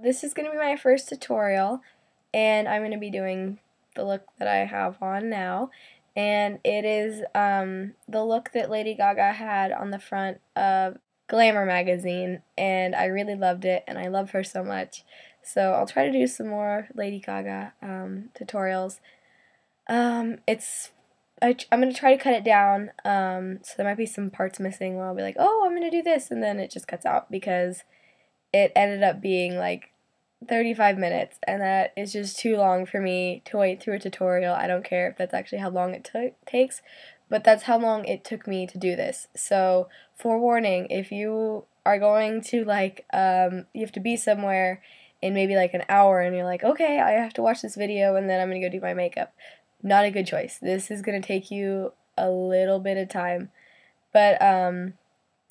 This is going to be my first tutorial, and I'm going to be doing the look that I have on now, and it is the look that Lady Gaga had on the front of Glamour magazine, and I really loved it, and I love her so much. So I'll try to do some more Lady Gaga tutorials. I'm going to try to cut it down, so there might be some parts missing where I'll be like, oh, I'm going to do this, and then it just cuts out because it ended up being like 35 minutes, and that is just too long for me to wait through a tutorial. I don't care if that's actually how long it takes, but that's how long it took me to do this. So, forewarning, if you are going to you have to be somewhere in maybe like an hour and you're like, okay, I have to watch this video and then I'm going to go do my makeup. Not a good choice. This is going to take you a little bit of time, but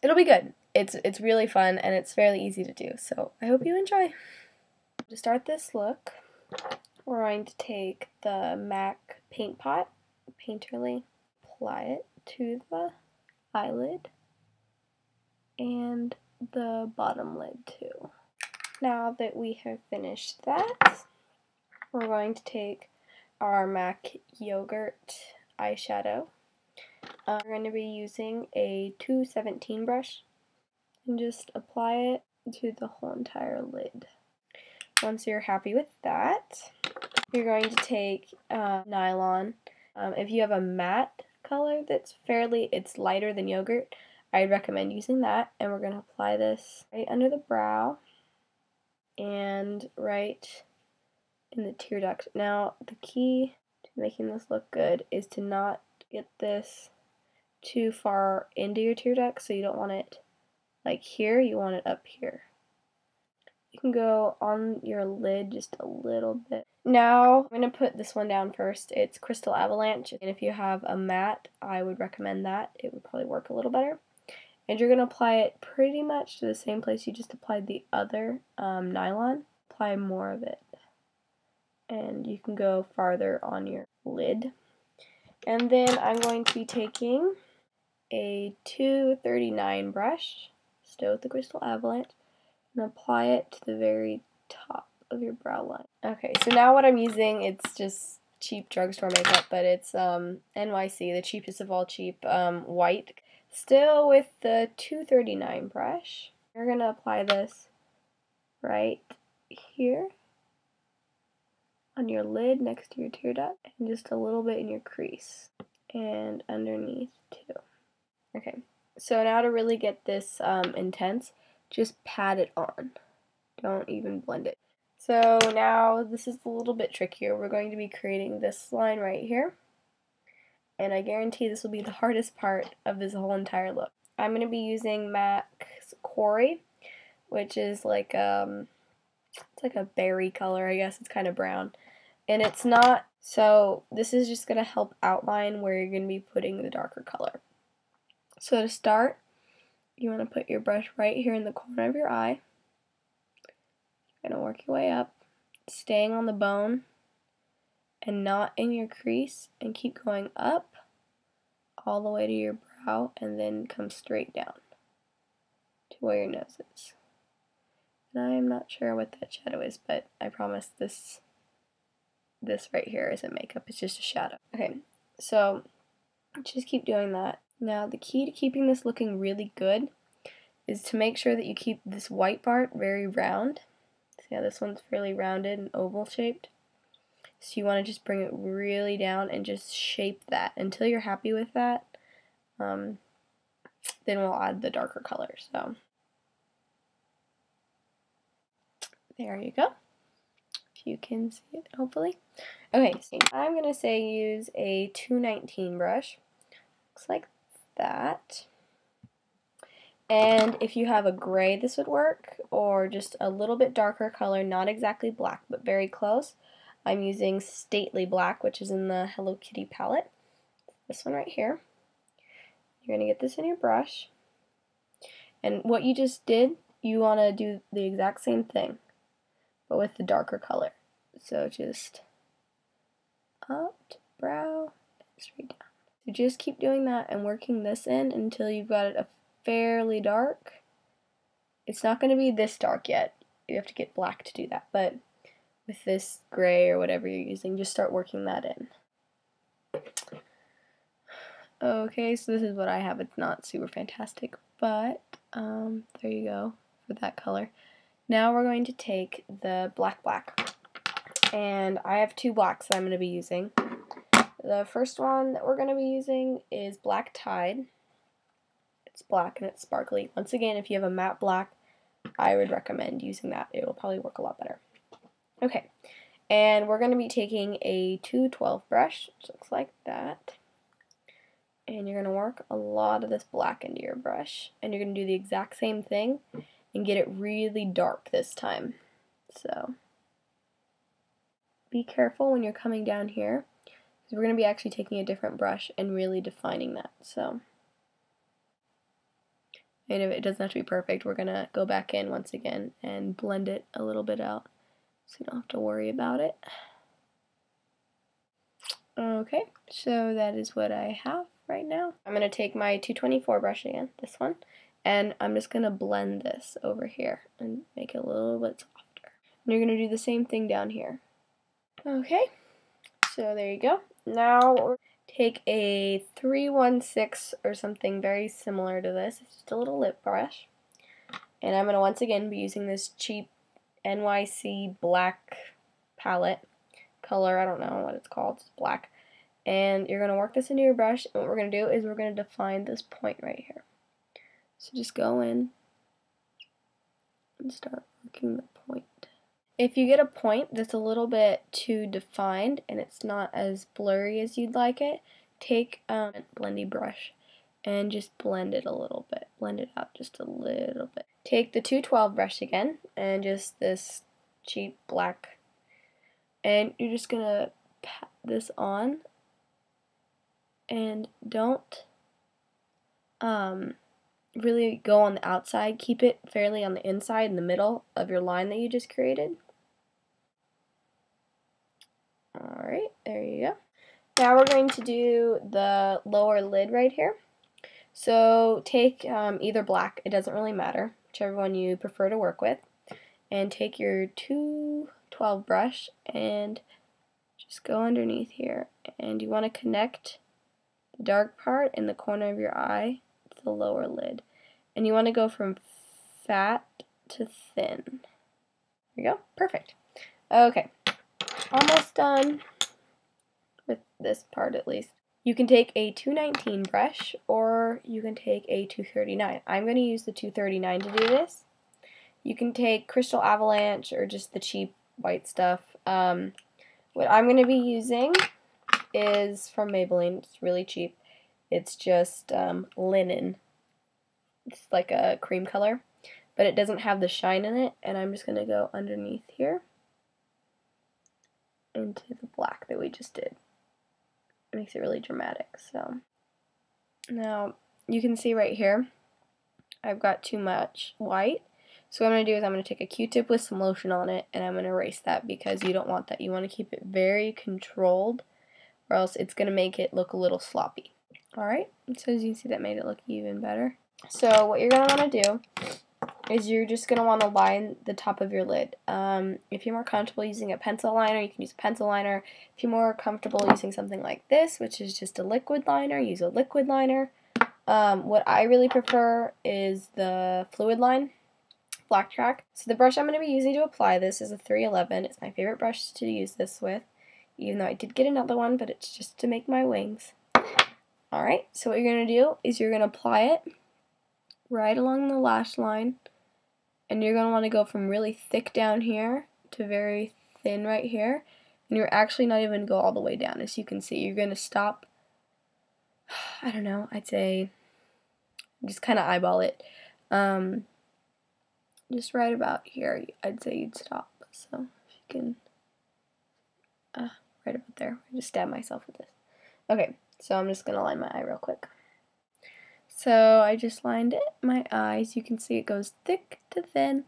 it'll be good. It's really fun and it's fairly easy to do, so I hope you enjoy. To start this look, we're going to take the MAC paint pot, Painterly, apply it to the eyelid and the bottom lid too. Now that we have finished that, we're going to take our MAC Yogurt eyeshadow. We're going to be using a 217 brush and just apply it to the whole entire lid. Once you're happy with that, you're going to take Nylon. If you have a matte color it's lighter than yogurt, I'd recommend using that. And we're going to apply this right under the brow and right in the tear duct. Now, the key to making this look good is to not get this too far into your tear duct, so you don't want it like here, you want it up here. You can go on your lid just a little bit. Now, I'm going to put this one down first. It's Crystal Avalanche, and if you have a matte, I would recommend that. It would probably work a little better. And you're going to apply it pretty much to the same place you just applied the other Nylon. Apply more of it. And you can go farther on your lid. And then I'm going to be taking a 239 brush, still with the Crystal Avalanche, and apply it to the very top of your brow line. Okay, so now what I'm using, it's just cheap drugstore makeup, but it's NYC, the cheapest of all cheap, white. Still with the 239 brush. You're going to apply this right here on your lid next to your tear duct, and just a little bit in your crease, and underneath too. Okay, so now to really get this intense, just pat it on. Don't even blend it. So now this is a little bit trickier. We're going to be creating this line right here. And I guarantee this will be the hardest part of this whole entire look. I'm going to be using MAC's Quarry, which is like it's like a berry color, I guess. It's kind of brown. And it's not, so this is just going to help outline where you're going to be putting the darker color. So to start, you want to put your brush right here in the corner of your eye. You're going to work your way up, staying on the bone and not in your crease, and keep going up all the way to your brow and then come straight down to where your nose is. And I am not sure what that shadow is, but I promise this right here isn't makeup, it's just a shadow. Okay, so just keep doing that. Now, the key to keeping this looking really good is to make sure that you keep this white part very round. See how this one's fairly rounded and oval shaped? So you want to just bring it really down and just shape that until you're happy with that. Then we'll add the darker color. So there you go. If you can see it, hopefully. Okay, so I'm going to use a 219 brush. Looks like that. And if you have a gray, this would work, or just a little bit darker color, not exactly black, but very close. I'm using Stately Black, which is in the Hello Kitty palette. This one right here. You're going to get this in your brush. And what you just did, you want to do the exact same thing, but with the darker color. So just up to brow and straight down. So just keep doing that and working this in until you've got it a fairly dark. It's not going to be this dark yet. You have to get black to do that, but with this gray or whatever you're using, just start working that in. Okay, so this is what I have. It's not super fantastic, but there you go for that color. Now we're going to take the black, and I have two blacks that I'm going to be using. The first one that we're going to be using is Black Tide. It's black and it's sparkly. Once again, if you have a matte black, I would recommend using that. It will probably work a lot better. Okay, and we're going to be taking a 212 brush, which looks like that. And you're going to work a lot of this black into your brush. And you're going to do the exact same thing and get it really dark this time. So be careful when you're coming down here, because we're going to be actually taking a different brush and really defining that. So, and if it doesn't have to be perfect, we're going to go back in once again and blend it a little bit out so you don't have to worry about it. Okay, so that is what I have right now. I'm going to take my 224 brush again, this one, and I'm just going to blend this over here and make it a little bit softer. And you're going to do the same thing down here. Okay, so there you go. Now we're take a 316 or something very similar to this. It's just a little lip brush. And I'm going to once again be using this cheap NYC black palette color. I don't know what it's called. It's black. And you're going to work this into your brush. And what we're going to do is we're going to define this point right here. So just go in and start working the point. If you get a point that's a little bit too defined and it's not as blurry as you'd like it, take a blendy brush and just blend it a little bit. Blend it out just a little bit. Take the 212 brush again and just this cheap black, and you're just going to pat this on, and don't really go on the outside. Keep it fairly on the inside, in the middle of your line that you just created. Alright, there you go. Now we're going to do the lower lid right here. So take either black, it doesn't really matter, whichever one you prefer to work with, and take your 212 brush and just go underneath here, and you want to connect the dark part in the corner of your eye to the lower lid, and you want to go from fat to thin. There you go, perfect. Okay, almost done with this part at least. You can take a 219 brush or you can take a 239. I'm going to use the 239 to do this. You can take Crystal Avalanche or just the cheap white stuff. What I'm going to be using is from Maybelline. It's really cheap. It's just linen. It's like a cream color, but it doesn't have the shine in it, and I'm just going to go underneath here into the black that we just did. It makes it really dramatic. So now you can see right here I've got too much white. So what I'm going to do is I'm going to take a Q-tip with some lotion on it, and I'm going to erase that because you don't want that. You want to keep it very controlled, or else it's going to make it look a little sloppy. Alright, so as you can see, that made it look even better. So what you're going to want to do is you're just going to want to line the top of your lid. If you're more comfortable using a pencil liner, you can use a pencil liner. If you're more comfortable using something like this, which is just a liquid liner, use a liquid liner. What I really prefer is the Fluidline Black Track. So the brush I'm going to be using to apply this is a 311. It's my favorite brush to use this with, even though I did get another one, but it's just to make my wings. Alright, so what you're going to do is you're going to apply it right along the lash line, and you're going to want to go from really thick down here to very thin right here, and you're actually not even going to go all the way down. As you can see, you're going to stop, I don't know, I'd say just kind of eyeball it. Just right about here, I'd say you'd stop. So if you can, right about there. I just stabbed myself with this. Okay, so I'm just going to line my eye real quick. So I just lined it, my eyes. You can see it goes thick to thin.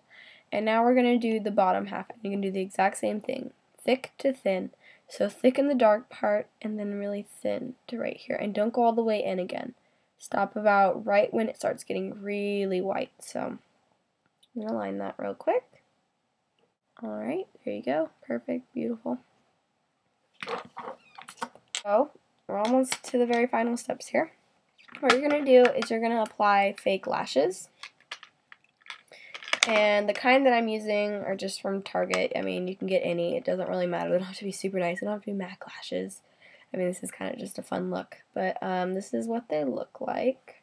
And now we're going to do the bottom half. And you're going to do the exact same thing. Thick to thin. So thick in the dark part and then really thin to right here. And don't go all the way in again. Stop about right when it starts getting really white. So I'm going to line that real quick. Alright, there you go. Perfect, beautiful. So, we're almost to the very final steps here. What you're going to do is you're going to apply fake lashes. And the kind that I'm using are just from Target. I mean, you can get any. It doesn't really matter. They don't have to be super nice. They don't have to be MAC lashes. I mean, this is kind of just a fun look. But this is what they look like.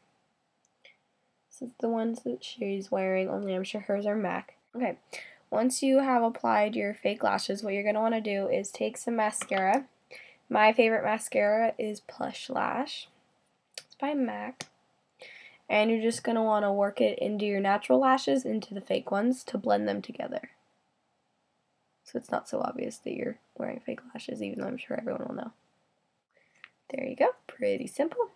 This is the ones that she's wearing, only I'm sure hers are MAC. Okay, once you have applied your fake lashes, what you're going to want to do is take some mascara. My favorite mascara is Plush Lash. It's by MAC. And you're just going to want to work it into your natural lashes, into the fake ones, to blend them together. So it's not so obvious that you're wearing fake lashes, even though I'm sure everyone will know. There you go. Pretty simple.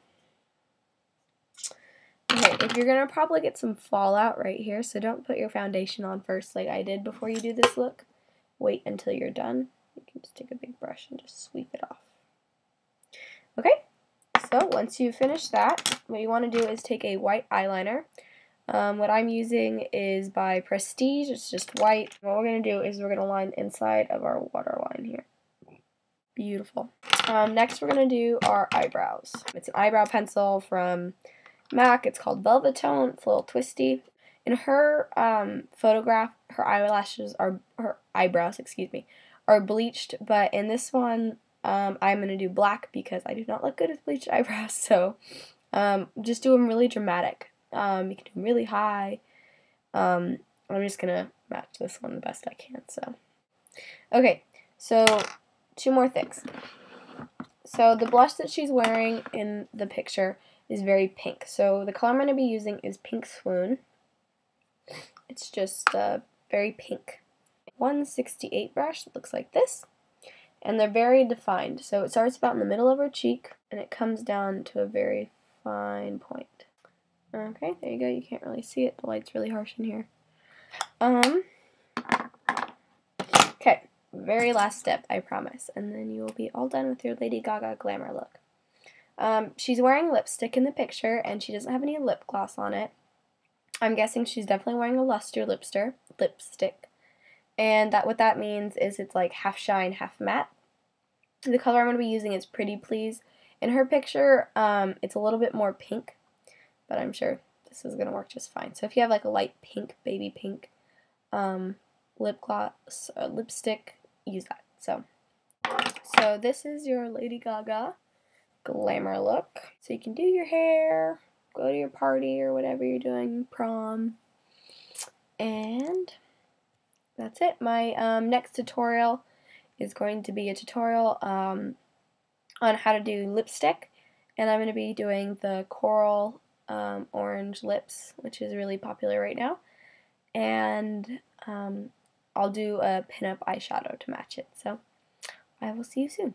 Okay, if you're going to probably get some fallout right here, so don't put your foundation on first like I did before you do this look. Wait until you're done. You can just take a big brush and just sweep it off. Okay, so once you finish that, what you want to do is take a white eyeliner. What I'm using is by Prestige. It's just white. What we're going to do is we're going to line inside of our waterline here. Beautiful. Next we're going to do our eyebrows. It's an eyebrow pencil from MAC. It's called Velevetone. It's a little twisty. In her photograph, her eyebrows, are bleached, but in this one, I'm going to do black because I do not look good with bleached eyebrows, so just do them really dramatic. You can do them really high. I'm just going to match this one the best I can, so. Okay, so 2 more things. So the blush that she's wearing in the picture is very pink. So the color I'm going to be using is Pink Swoon. It's just very pink. 168 brush that looks like this. And they're very defined. So it starts about in the middle of her cheek and it comes down to a very fine point. Okay, there you go. You can't really see it. The light's really harsh in here. Okay, very last step, I promise. And then you will be all done with your Lady Gaga glamour look. She's wearing lipstick in the picture, and she doesn't have any lip gloss on it. I'm guessing she's definitely wearing a Lusture lipstick. And what that means is it's like half shine, half matte. The color I'm going to be using is Pretty Please. In her picture, it's a little bit more pink, but I'm sure this is going to work just fine. So if you have like a light pink, baby pink lip gloss, lipstick, use that. So this is your Lady Gaga glamour look. So you can do your hair, go to your party or whatever you're doing, prom, and that's it. My next tutorial is going to be a tutorial on how to do lipstick, and I'm going to be doing the coral orange lips, which is really popular right now, and I'll do a pinup eyeshadow to match it. So I will see you soon.